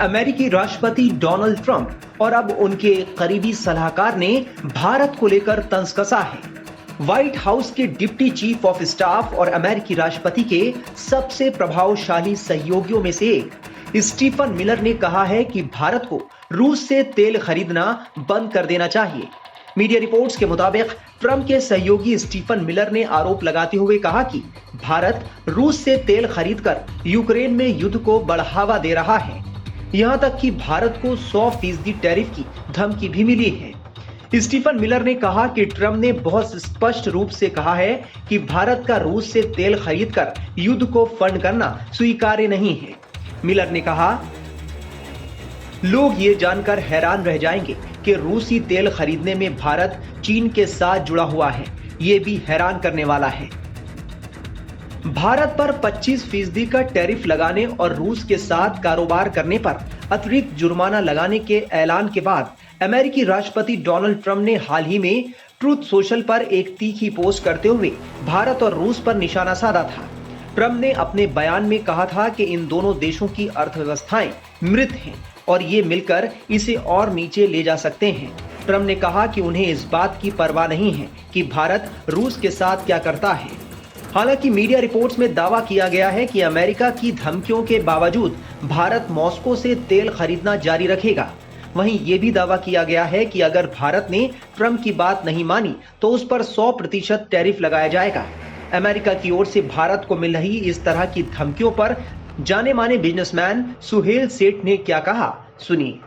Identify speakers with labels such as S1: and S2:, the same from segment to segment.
S1: अमेरिकी राष्ट्रपति Donald Trump और अब उनके करीबी सलाहकार ने भारत को लेकर तंज कसा है। व्हाइट हाउस के डिप्टी चीफ ऑफ स्टाफ और अमेरिकी राष्ट्रपति के सबसे प्रभावशाली सहयोगियों में से एक स्टीफन मिलर ने कहा है कि भारत को रूस से तेल खरीदना बंद कर देना चाहिए। मीडिया रिपोर्ट्स के मुताबिक ट्रंप के सहयोगी स्टीफन मिलर ने आरोप लगाते हुए कहा कि भारत रूस से तेल खरीदकर यूक्रेन में युद्ध को बढ़ावा दे रहा है। यहां तक कि भारत को 100% टैरिफ की धमकी भी मिली है। स्टीफन मिलर ने कहा कि ट्रंप ने बहुत स्पष्ट रूप से कहा है कि भारत का रूस से तेल खरीदकर युद्ध को फंड करना स्वीकार्य नहीं है। मिलर ने कहा, लोग ये जानकर हैरान रह जाएंगे कि रूसी तेल खरीदने में भारत चीन के साथ जुड़ा हुआ है। ये भी हैरान करने वाला है। भारत पर 25% का टैरिफ लगाने और रूस के साथ कारोबार करने पर अतिरिक्त जुर्माना लगाने के ऐलान के बाद अमेरिकी राष्ट्रपति डोनाल्ड ट्रंप ने हाल ही में ट्रूथ सोशल पर एक तीखी पोस्ट करते हुए भारत और रूस पर निशाना साधा था। ट्रंप ने अपने बयान में कहा था कि इन दोनों देशों की अर्थव्यवस्थाएं मृत हैं और ये मिलकर इसे और नीचे ले जा सकते हैं। ट्रंप ने कहा कि उन्हें इस बात की परवाह नहीं है कि भारत रूस के साथ क्या करता है। हालांकि मीडिया रिपोर्ट्स में दावा किया गया है कि अमेरिका की धमकियों के बावजूद भारत मॉस्को से तेल खरीदना जारी रखेगा। वहीं यह भी दावा किया गया है कि अगर भारत ने ट्रंप की बात नहीं मानी तो उस पर 100% टैरिफ लगाया जाएगा। अमेरिका की ओर से भारत को मिल रही इस तरह की धमकियों पर जाने माने बिजनेसमैन सुहेल सेठ ने क्या कहा, सुनिए।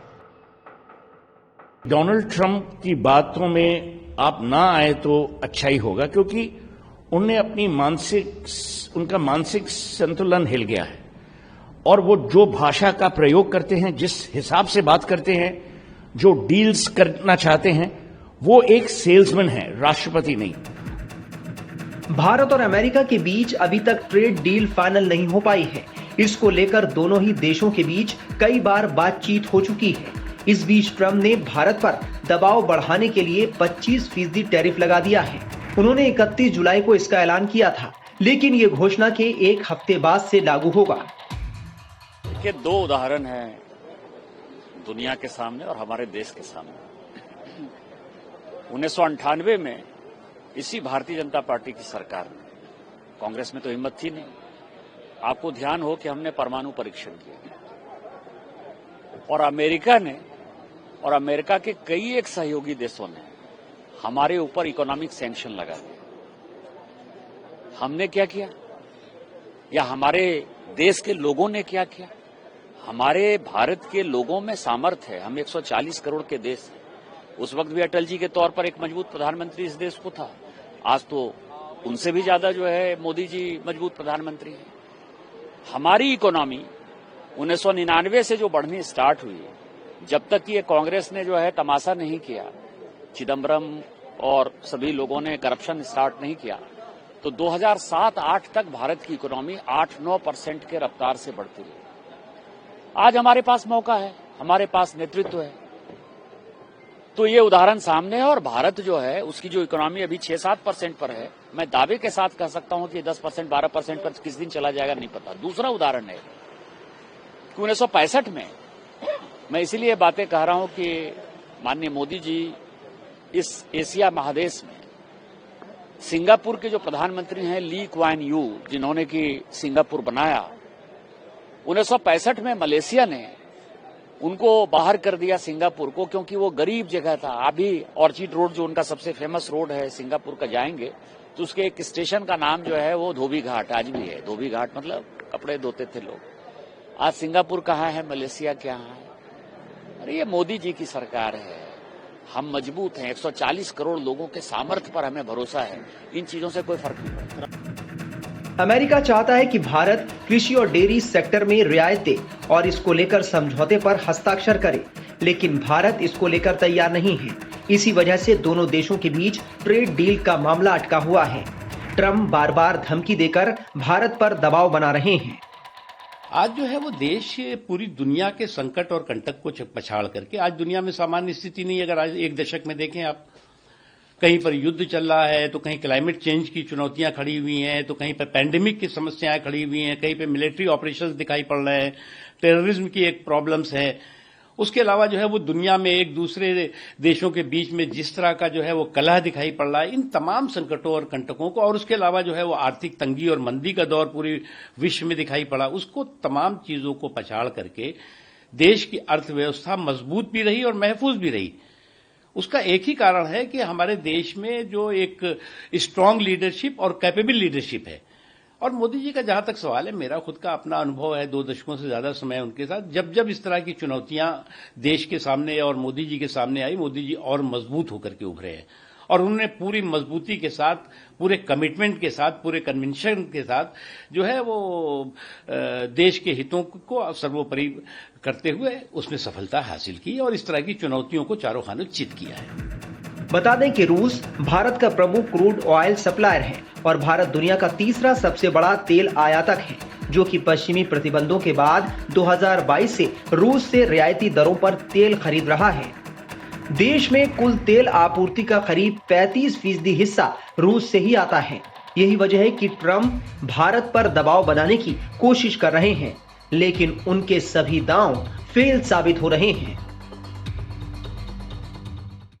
S2: डोनाल्ड ट्रंप की बातों में आप ना आए तो अच्छा ही होगा, क्योंकि उन्हें अपनी उनका मानसिक संतुलन हिल गया है और वो जो भाषा का प्रयोग करते हैं, जिस हिसाब से बात करते हैं, जो डील्स करना चाहते हैं, वो एक सेल्समैन है, राष्ट्रपति नहीं।
S1: भारत और अमेरिका के बीच अभी तक ट्रेड डील फाइनल नहीं हो पाई है। इसको लेकर दोनों ही देशों के बीच कई बार बातचीत हो चुकी है। इस बीच ट्रंप ने भारत पर दबाव बढ़ाने के लिए 25% टैरिफ लगा दिया है। उन्होंने 31 जुलाई को इसका ऐलान किया था, लेकिन ये घोषणा के एक हफ्ते बाद से लागू होगा।
S3: के दो उदाहरण हैं दुनिया के सामने और हमारे देश के सामने। 1998 में इसी भारतीय जनता पार्टी की सरकार में, कांग्रेस में तो हिम्मत थी नहीं, आपको ध्यान हो कि हमने परमाणु परीक्षण किया और अमेरिका ने और अमेरिका के कई एक सहयोगी देशों ने हमारे ऊपर इकोनॉमिक सैंक्शन लगा दिया। हमने क्या किया या हमारे देश के लोगों ने क्या किया? हमारे भारत के लोगों में सामर्थ्य है। हम 140 करोड़ के देश हैं। उस वक्त भी अटल जी के तौर पर एक मजबूत प्रधानमंत्री इस देश को था। आज तो उनसे भी ज्यादा जो है मोदी जी मजबूत प्रधानमंत्री हैं। हमारी इकोनॉमी 1999 से जो बढ़नी स्टार्ट हुई, जब तक ये कांग्रेस ने जो है तमाशा नहीं किया, चिदम्बरम और सभी लोगों ने करप्शन स्टार्ट नहीं किया, तो 2007-8 तक भारत की इकोनॉमी 8-9% के रफ्तार से बढ़ती रही। आज हमारे पास मौका है, हमारे पास नेतृत्व है, तो ये उदाहरण सामने है। और भारत जो है उसकी जो इकोनॉमी अभी 6-7% पर है, मैं दावे के साथ कह सकता हूं कि 10% 12% पर किस दिन चला जाएगा नहीं पता। दूसरा उदाहरण है कि 1965 में, मैं इसीलिए बातें कह रहा हूं कि माननीय मोदी जी इस एशिया महादेश में सिंगापुर के जो प्रधानमंत्री हैं ली क्वान यू, जिन्होंने कि सिंगापुर बनाया, 1965 में मलेशिया ने उनको बाहर कर दिया सिंगापुर को, क्योंकि वो गरीब जगह था। अभी ऑर्चिड रोड जो उनका सबसे फेमस रोड है सिंगापुर का, जाएंगे तो उसके एक स्टेशन का नाम जो है वो धोबी घाट आज भी है। धोबी घाट मतलब कपड़े धोते थे लोग। आज सिंगापुर कहाँ है, मलेशिया कहाँ है? अरे ये मोदी जी की सरकार है, हम मजबूत हैं। 140 करोड़ लोगों के सामर्थ्य पर हमें भरोसा है। इन चीजों से कोई फर्क नहीं पड़ता।
S1: अमेरिका चाहता है कि भारत कृषि और डेयरी सेक्टर में रियायत दे और इसको लेकर समझौते पर हस्ताक्षर करे, लेकिन भारत इसको लेकर तैयार नहीं है। इसी वजह से दोनों देशों के बीच ट्रेड डील का मामला अटका हुआ है। ट्रंप बार बार धमकी देकर भारत पर दबाव बना रहे हैं।
S4: आज जो है वो देश पूरी दुनिया के संकट और कंटक को पछाड़ करके आज दुनिया में सामान्य स्थिति नहीं। अगर आज एक दशक में देखें आप, कहीं पर युद्ध चल रहा है, तो कहीं क्लाइमेट चेंज की चुनौतियां खड़ी हुई हैं, तो कहीं पर पैंडेमिक की समस्याएं खड़ी हुई हैं, कहीं पर मिलिट्री ऑपरेशंस दिखाई पड़ रहे हैं, टेररिज्म की एक प्रॉब्लम्स है। उसके अलावा जो है वो दुनिया में एक दूसरे देशों के बीच में जिस तरह का जो है वो कलह दिखाई पड़ रहा है, इन तमाम संकटों और कंटकों को, और उसके अलावा जो है वो आर्थिक तंगी और मंदी का दौर पूरी विश्व में दिखाई पड़ा, उसको तमाम चीजों को पछाड़ करके देश की अर्थव्यवस्था मजबूत भी रही और महफूज भी रही। उसका एक ही कारण है कि हमारे देश में जो एक स्ट्रांग लीडरशिप और कैपेबल लीडरशिप है। और मोदी जी का जहां तक सवाल है, मेरा खुद का अपना अनुभव है, 2 दशकों से ज्यादा समय उनके साथ, जब जब इस तरह की चुनौतियां देश के सामने और मोदी जी के सामने आई, मोदी जी और मजबूत होकर के उभरे हैं और उन्होंने पूरी मजबूती के साथ, पूरे कमिटमेंट के साथ, पूरे कन्विक्शन के साथ जो है वो देश के हितों को सर्वोपरि करते हुए उसमें सफलता हासिल की और इस तरह की चुनौतियों को चारों खानों चित किया है।
S1: बता दें कि रूस भारत का प्रमुख क्रूड ऑयल सप्लायर है और भारत दुनिया का तीसरा सबसे बड़ा तेल आयातक है, जो कि पश्चिमी प्रतिबंधों के बाद 2022 से रूस से रियायती दरों पर तेल खरीद रहा है। देश में कुल तेल आपूर्ति का करीब 35% हिस्सा रूस से ही आता है। यही वजह है कि ट्रंप भारत पर दबाव बनाने की कोशिश कर रहे हैं, लेकिन उनके सभी दांव फेल साबित हो रहे हैं।